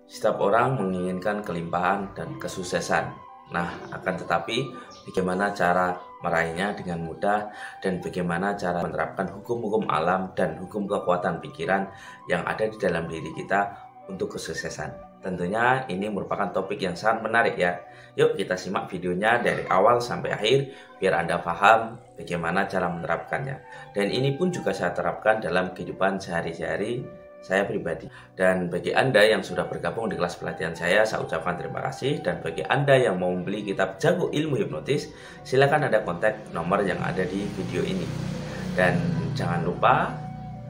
Setiap orang menginginkan kelimpahan dan kesuksesan. Nah, akan tetapi bagaimana cara meraihnya dengan mudah dan bagaimana cara menerapkan hukum-hukum alam dan hukum kekuatan pikiran yang ada di dalam diri kita untuk kesuksesan. Tentunya ini merupakan topik yang sangat menarik ya. Yuk kita simak videonya dari awal sampai akhir biar Anda paham bagaimana cara menerapkannya. Dan ini pun juga saya terapkan dalam kehidupan sehari-hari saya pribadi. Dan bagi Anda yang sudah bergabung di kelas pelatihan saya ucapkan terima kasih. Dan bagi Anda yang mau membeli kitab Jago Ilmu Hipnotis, silakan ada kontak nomor yang ada di video ini. Dan jangan lupa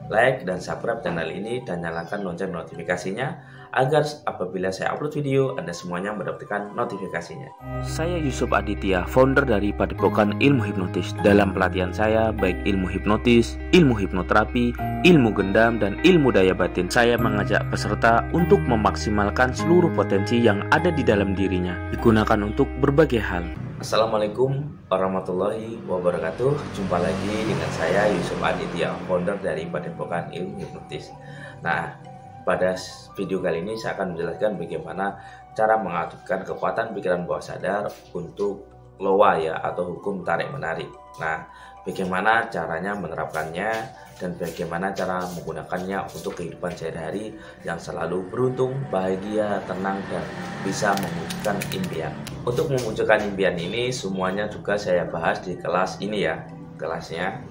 like dan subscribe channel ini dan nyalakan lonceng notifikasinya agar apabila saya upload video Anda semuanya mendapatkan notifikasinya. Saya Yusuf Aditya, founder dari Padepokan Ilmu Hipnotis. Dalam pelatihan saya, baik ilmu hipnotis, ilmu hipnoterapi, ilmu gendam, dan ilmu daya batin, saya mengajak peserta untuk memaksimalkan seluruh potensi yang ada di dalam dirinya, digunakan untuk berbagai hal. Assalamualaikum warahmatullahi wabarakatuh. Jumpa lagi dengan saya Yusuf Aditya, founder dari Padepokan Ilmu Hipnotis. Nah, pada video kali ini saya akan menjelaskan bagaimana cara mengaktifkan kekuatan pikiran bawah sadar untuk loa ya, atau hukum tarik menarik. Nah, bagaimana caranya menerapkannya dan bagaimana cara menggunakannya untuk kehidupan sehari-hari yang selalu beruntung, bahagia, tenang, dan bisa mewujudkan impian. Untuk mewujudkan impian ini semuanya juga saya bahas di kelas ini ya, kelasnya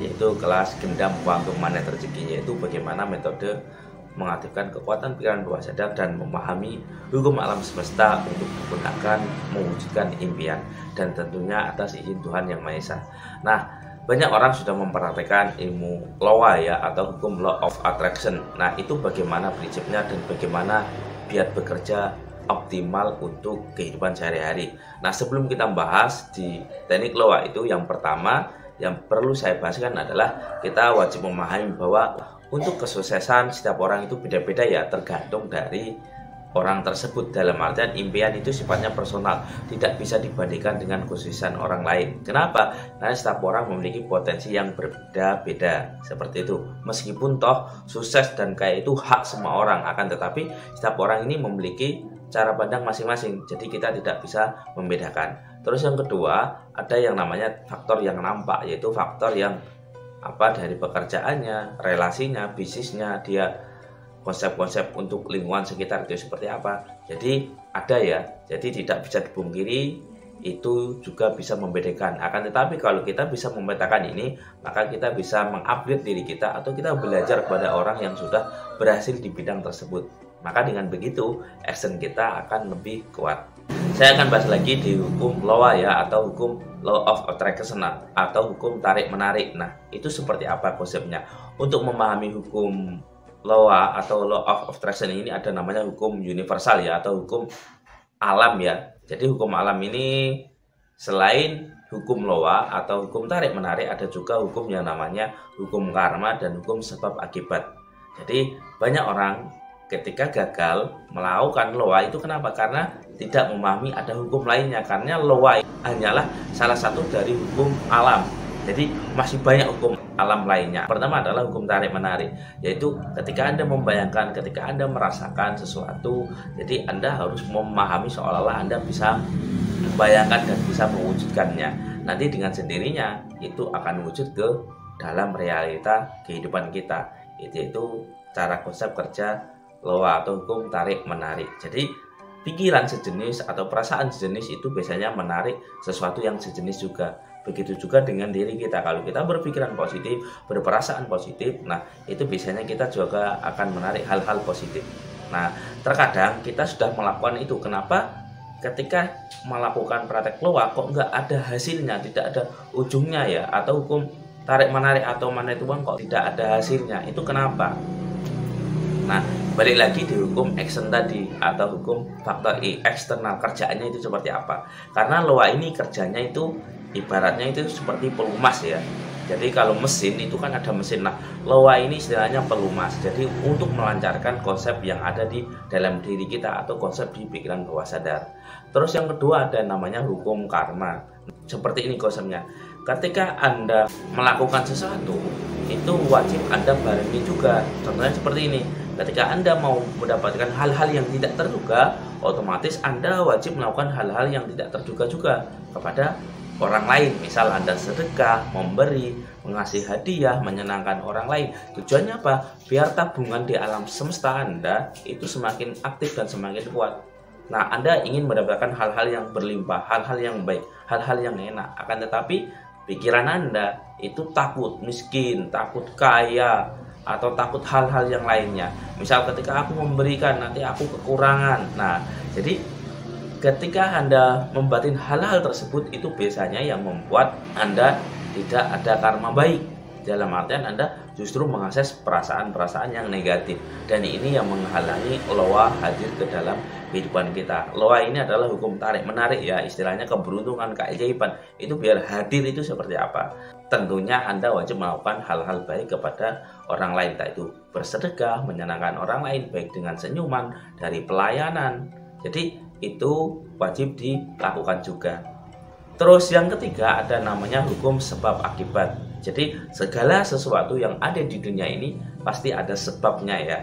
yaitu kelas gendam kuantum magnet rezeki, yaitu bagaimana metode mengaktifkan kekuatan pikiran bawah sadar dan memahami hukum alam semesta untuk menggunakan mewujudkan impian, dan tentunya atas izin Tuhan Yang Maha Esa. Nah, banyak orang sudah mempraktekkan ilmu loa ya, atau hukum law of attraction. Nah, itu bagaimana prinsipnya dan bagaimana biar bekerja optimal untuk kehidupan sehari-hari. Nah, sebelum kita membahas di teknik loa itu, yang pertama yang perlu saya bahaskan adalah kita wajib memahami bahwa untuk kesuksesan setiap orang itu beda-beda ya, tergantung dari orang tersebut. Dalam artian impian itu sifatnya personal, tidak bisa dibandingkan dengan kesuksesan orang lain. Kenapa? Karena setiap orang memiliki potensi yang berbeda-beda, seperti itu. Meskipun toh sukses dan kaya itu hak semua orang, akan tetapi setiap orang ini memiliki cara pandang masing-masing, jadi kita tidak bisa membedakan. Terus yang kedua, ada yang namanya faktor yang nampak, yaitu faktor yang dari pekerjaannya, relasinya, bisnisnya, dia konsep-konsep untuk lingkungan sekitar itu seperti apa. Jadi ada ya, jadi tidak bisa dipungkiri, itu juga bisa membedakan. Akan tetapi kalau kita bisa memetakan ini, maka kita bisa mengupgrade diri kita, atau kita belajar kepada orang yang sudah berhasil di bidang tersebut. Maka dengan begitu action kita akan lebih kuat. Saya akan bahas lagi di hukum loa ya, atau hukum law of attraction atau hukum tarik menarik. Nah, itu seperti apa konsepnya? Untuk memahami hukum loa atau law of attraction ini ada namanya hukum universal ya, atau hukum alam ya. Jadi hukum alam ini selain hukum loa atau hukum tarik menarik, ada juga hukum yang namanya hukum karma dan hukum sebab akibat. Jadi banyak orang ketika gagal melakukan loa itu kenapa? Karena tidak memahami ada hukum lainnya, karena loa hanyalah salah satu dari hukum alam. Jadi masih banyak hukum alam lainnya. Pertama adalah hukum tarik menarik, yaitu ketika Anda membayangkan, ketika Anda merasakan sesuatu, jadi Anda harus memahami seolah-olah Anda bisa membayangkan dan bisa mewujudkannya. Nanti dengan sendirinya itu akan wujud ke dalam realita kehidupan kita. Itu cara konsep kerja loa atau hukum tarik menarik. Jadi pikiran sejenis atau perasaan sejenis itu biasanya menarik sesuatu yang sejenis juga. Begitu juga dengan diri kita. Kalau kita berpikiran positif, berperasaan positif, nah itu biasanya kita juga akan menarik hal-hal positif. Nah, terkadang kita sudah melakukan itu. Kenapa ketika melakukan praktek loa kok nggak ada hasilnya, tidak ada ujungnya ya? Atau hukum tarik menarik atau magnet uang kok tidak ada hasilnya? Itu kenapa? Nah, balik lagi di hukum action tadi, atau hukum faktor eksternal, kerjaannya itu seperti apa. Karena loa ini kerjanya itu ibaratnya itu seperti pelumas ya. Jadi kalau mesin itu kan ada mesin. Nah, loa ini istilahnya pelumas. Jadi untuk melancarkan konsep yang ada di dalam diri kita, atau konsep di pikiran bawah sadar. Terus yang kedua ada namanya hukum karma. Seperti ini konsepnya. Ketika Anda melakukan sesuatu, itu wajib Anda barengi juga. Contohnya seperti ini. ketika Anda mau mendapatkan hal-hal yang tidak terduga, otomatis Anda wajib melakukan hal-hal yang tidak terduga juga kepada orang lain. Misal Anda sedekah, memberi, mengasih hadiah, menyenangkan orang lain. Tujuannya apa? Biar tabungan di alam semesta Anda itu semakin aktif dan semakin kuat. Nah, Anda ingin mendapatkan hal-hal yang berlimpah, hal-hal yang baik, hal-hal yang enak. Akan tetapi pikiran Anda itu takut miskin, takut kaya, atau takut hal-hal yang lainnya. Misal ketika aku memberikan, nanti aku kekurangan. Nah, jadi ketika Anda membatin hal-hal tersebut, itu biasanya yang membuat Anda tidak ada karma baik. Dalam artian Anda justru mengakses perasaan-perasaan yang negatif. Dan ini yang menghalangi loa hadir ke dalam kehidupan kita. Loa ini adalah hukum tarik-menarik ya, istilahnya keberuntungan, keajaiban. Itu biar hadir itu seperti apa. Tentunya Anda wajib melakukan hal-hal baik kepada orang lain. Entah itu bersedekah, menyenangkan orang lain, baik dengan senyuman, dari pelayanan. Jadi itu wajib dilakukan juga. Terus yang ketiga ada namanya hukum sebab akibat. Jadi segala sesuatu yang ada di dunia ini pasti ada sebabnya ya.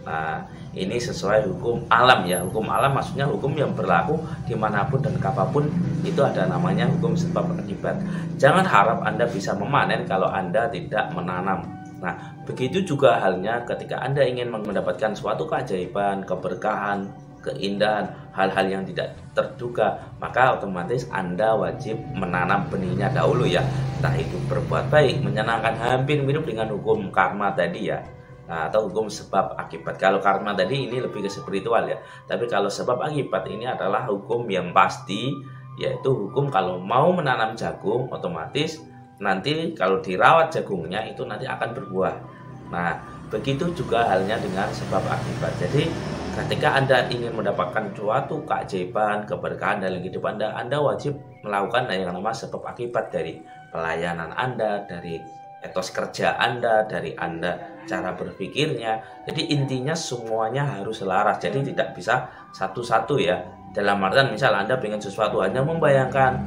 Nah, ini sesuai hukum alam ya. Hukum alam maksudnya hukum yang berlaku dimanapun dan kapanpun, itu ada namanya hukum sebab akibat. Jangan harap Anda bisa memanen kalau Anda tidak menanam. Nah, begitu juga halnya ketika Anda ingin mendapatkan suatu keajaiban, keberkahan, keindahan, hal-hal yang tidak terduga, maka otomatis Anda wajib menanam benihnya dahulu ya. Entah itu berbuat baik, menyenangkan, hampir mirip dengan hukum karma tadi ya. Nah, atau hukum sebab akibat. Kalau karma tadi ini lebih ke spiritual ya. Tapi kalau sebab akibat ini adalah hukum yang pasti, yaitu hukum kalau mau menanam jagung, otomatis nanti kalau dirawat jagungnya itu nanti akan berbuah. Nah, begitu juga halnya dengan sebab akibat. Jadi ketika Anda ingin mendapatkan suatu keajaiban, keberkahan dalam kehidupan Anda wajib melakukan yang namanya sebab akibat dari pelayanan Anda, dari etos kerja Anda, dari Anda cara berpikirnya. Jadi intinya semuanya harus selaras. Jadi tidak bisa satu-satu ya. Dalam artian misal Anda ingin sesuatu, hanya membayangkan,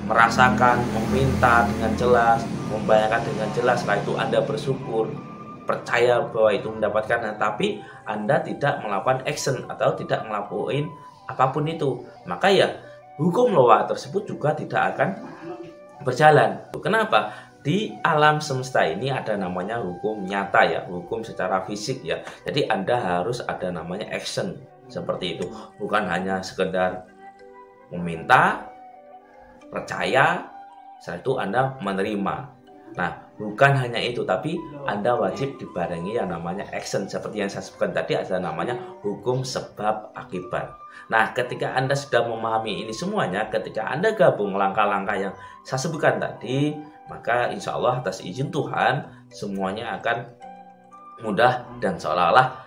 merasakan, meminta dengan jelas, membayangkan dengan jelas, setelah itu Anda bersyukur, percaya bahwa itu mendapatkan, tapi Anda tidak melakukan action atau tidak ngelakuin apapun itu, maka ya hukum loa tersebut juga tidak akan berjalan. Kenapa? Di alam semesta ini ada namanya hukum nyata ya, hukum secara fisik ya. Jadi Anda harus ada namanya action seperti itu, bukan hanya sekedar meminta, percaya, setelah itu Anda menerima. Nah, bukan hanya itu, tapi Anda wajib dibarengi yang namanya action. Seperti yang saya sebutkan tadi, ada namanya hukum sebab akibat. Nah, ketika Anda sudah memahami ini semuanya, ketika Anda gabung langkah-langkah yang saya sebutkan tadi, maka insya Allah atas izin Tuhan, semuanya akan mudah dan seolah-olah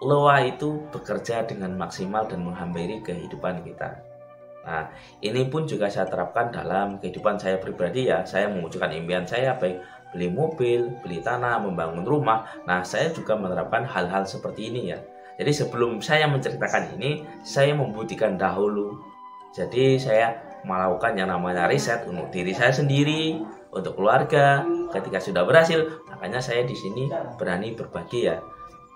loa itu bekerja dengan maksimal dan menghampiri kehidupan kita. Nah, ini pun juga saya terapkan dalam kehidupan saya pribadi ya. Saya mewujudkan impian saya, baik beli mobil, beli tanah, membangun rumah. Nah, saya juga menerapkan hal-hal seperti ini ya. Jadi sebelum saya menceritakan ini, saya membuktikan dahulu. Jadi saya melakukan yang namanya riset untuk diri saya sendiri, untuk keluarga. Ketika sudah berhasil, makanya saya di sini berani berbagi ya.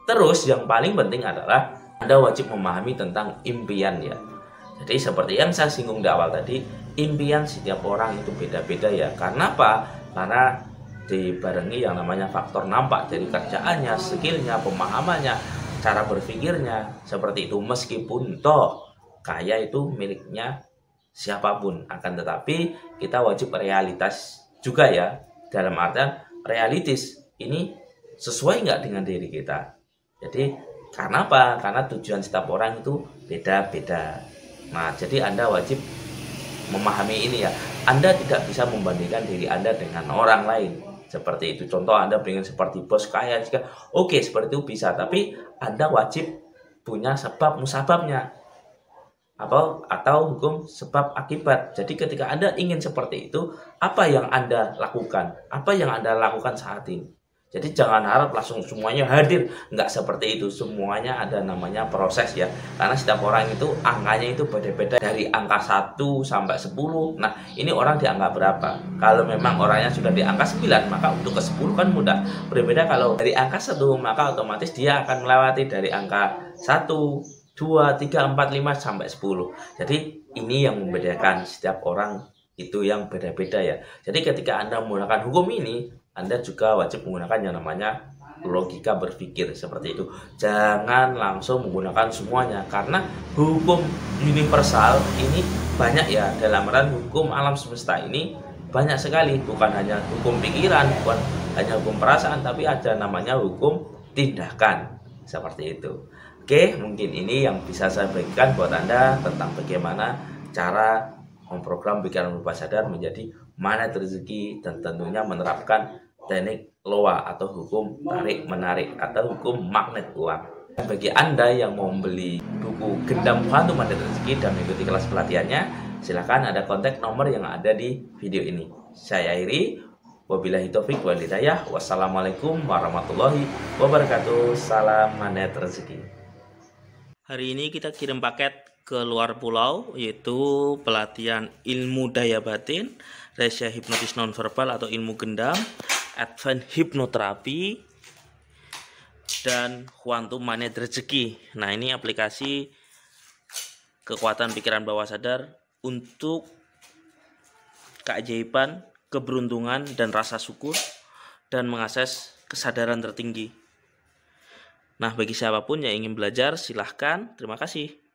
Terus yang paling penting adalah Anda wajib memahami tentang impian ya. Jadi seperti yang saya singgung di awal tadi, impian setiap orang itu beda-beda ya. Karena apa? Karena dibarengi yang namanya faktor nampak dari kerjaannya, skillnya, pemahamannya, cara berpikirnya. Seperti itu, meskipun toh kaya itu miliknya siapapun, akan tetapi kita wajib realitas juga ya. Dalam artian realistis, ini sesuai nggak dengan diri kita. Jadi karena apa? Karena tujuan setiap orang itu beda-beda. Nah, jadi Anda wajib memahami ini ya. Anda tidak bisa membandingkan diri Anda dengan orang lain. Seperti itu. Contoh Anda ingin seperti bos kaya, oke, seperti itu bisa. Tapi Anda wajib punya sebab musababnya. Atau hukum sebab akibat. Jadi ketika Anda ingin seperti itu, apa yang Anda lakukan? Apa yang Anda lakukan saat ini? Jadi jangan harap langsung semuanya hadir, nggak seperti itu. Semuanya ada namanya proses ya. Karena setiap orang itu angkanya itu beda-beda dari angka 1 sampai 10. Nah, ini orang di angka berapa? Kalau memang orangnya sudah di angka 9, maka untuk ke 10 kan mudah. Berbeda kalau dari angka 1, maka otomatis dia akan melewati dari angka 1, 2, 3, 4, 5 sampai 10. Jadi ini yang membedakan setiap orang itu yang beda-beda ya. Jadi ketika Anda menggunakan hukum ini, Anda juga wajib menggunakan yang namanya logika berpikir seperti itu. Jangan langsung menggunakan semuanya, karena hukum universal ini banyak ya. Dalam artian hukum alam semesta ini banyak sekali, bukan hanya hukum pikiran, bukan hanya hukum perasaan, tapi ada namanya hukum tindakan seperti itu. Oke, mungkin ini yang bisa saya bagikan buat Anda tentang bagaimana cara memprogram pikiran berupa sadar menjadi magnet rezeki, dan tentunya menerapkan teknik LOA atau hukum tarik menarik atau hukum magnet uang. Bagi Anda yang mau membeli buku Gendam Hantu Magnet Rezeki dan mengikuti kelas pelatihannya, silahkan ada kontak nomor yang ada di video ini. Saya akhiri, wabillahi taufik wal hidayah. Wassalamualaikum warahmatullahi wabarakatuh. Salam magnet rezeki. Hari ini kita kirim paket ke luar pulau, yaitu pelatihan ilmu daya batin, rahasia hipnotis nonverbal atau ilmu gendam, advance hipnoterapi, dan quantum magnet rezeki. Nah, ini aplikasi kekuatan pikiran bawah sadar untuk keajaiban, keberuntungan, dan rasa syukur, dan mengakses kesadaran tertinggi. Nah, bagi siapapun yang ingin belajar, silahkan. Terima kasih.